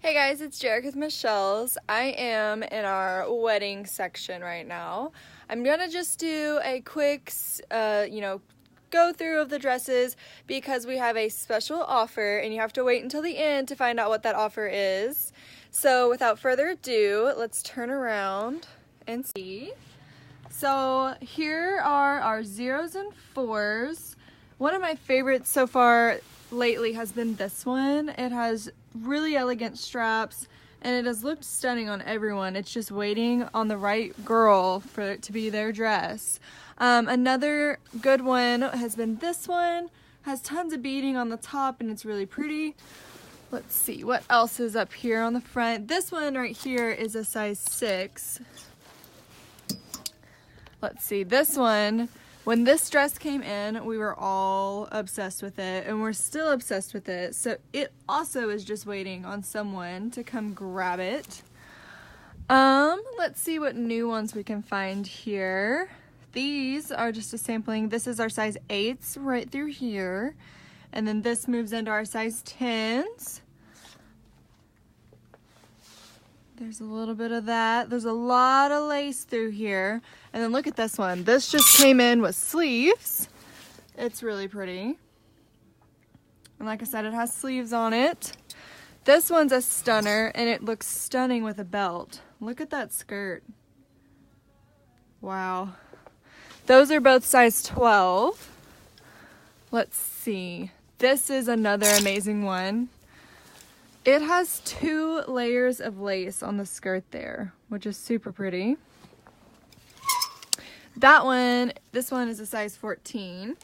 Hey guys, it's Jarek with Michelle's. I am in our wedding section right now. I'm gonna just do a quick, go through of the dresses because we have a special offer and you have to wait until the end to find out what that offer is. So without further ado, let's turn around and see. So here are our 0s and 4s. One of my favorites so far lately has been this one. It has really elegant straps and it has looked stunning on everyone. It's just waiting on the right girl for it to be their dress. Another good one has been this one. Has tons of beading on the top and it's really pretty. Let's see what else is up here on the front. This one right here is a size 6. Let's see, this one, when this dress came in, we were all obsessed with it, and we're still obsessed with it. So it also is just waiting on someone to come grab it. Let's see what new ones we can find here. These are just a sampling. This is our size 8s right through here. And then this moves into our size 10s. There's a little bit of that. There's a lot of lace through here. And then look at this one. This just came in with sleeves. It's really pretty. And like I said, it has sleeves on it. This one's a stunner and it looks stunning with a belt. Look at that skirt. Wow. Those are both size 12. Let's see. This is another amazing one. It has 2 layers of lace on the skirt there, which is super pretty. That one, this one is a size 14.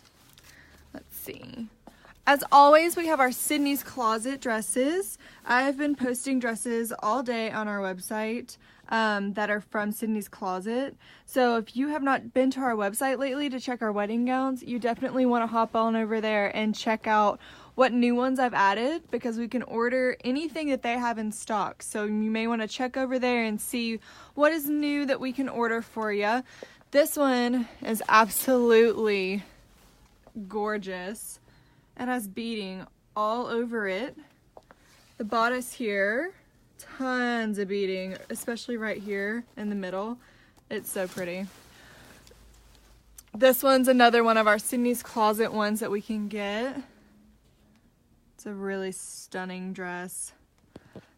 Let's see. As always, we have our Sydney's Closet dresses. I have been posting dresses all day on our website that are from Sydney's Closet. So if you have not been to our website lately to check our wedding gowns, you definitely want to hop on over there and check out what new ones I've added, because we can order anything that they have in stock. So you may want to check over there and see what is new that we can order for you. This one is absolutely gorgeous. It has beading all over it. The bodice here, tons of beading, especially right here in the middle. It's so pretty. This one's another one of our Sydney's Closet ones that we can get. It's a really stunning dress.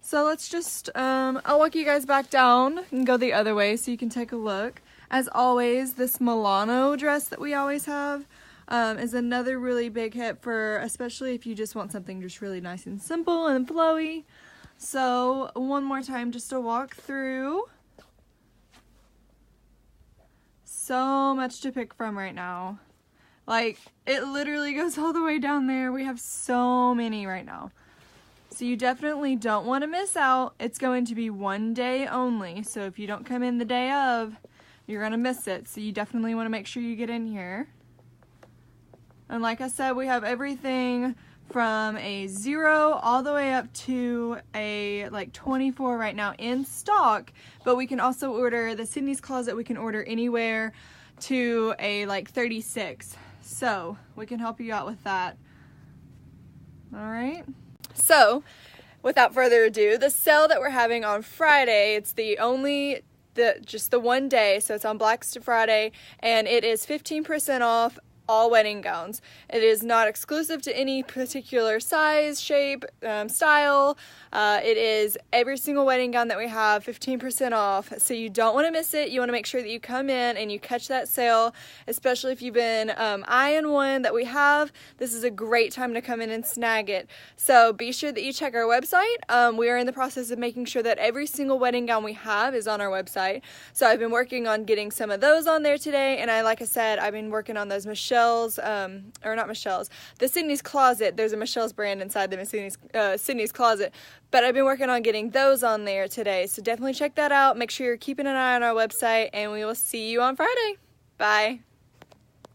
So let's just, I'll walk you guys back down and go the other way so you can take a look. As always, this Milano dress that we always have is another really big hit for, especially if you just want something just really nice and simple and flowy. So one more time just to walk through. So much to pick from right now. Like, it literally goes all the way down there. We have so many right now. So you definitely don't want to miss out. It's going to be one day only. So if you don't come in the day of, you're going to miss it. So you definitely want to make sure you get in here. And like I said, we have everything from a 0 all the way up to a 24 right now in stock. But we can also order the Sydney's Closet. We can order anywhere to a 36. So we can help you out with that. All right. So without further ado, the sale that we're having on Friday, it's just the one day. So it's on Black Friday and it is 15% off all wedding gowns. It is not exclusive to any particular size, shape, style. It is every single wedding gown that we have 15% off. So you don't want to miss it. You want to make sure that you come in and you catch that sale, especially if you've been eyeing one that we have. This is a great time to come in and snag it. So be sure that you check our website. We are in the process of making sure that every single wedding gown we have is on our website. So I've been working on getting some of those on there today, and like I said, I've been working on those Michelle's, or not Michelle's, the Sydney's Closet. There's a Michelle's brand inside the Sydney's Closet, but I've been working on getting those on there today. So definitely check that out. Make sure you're keeping an eye on our website, and we will see you on Friday. Bye.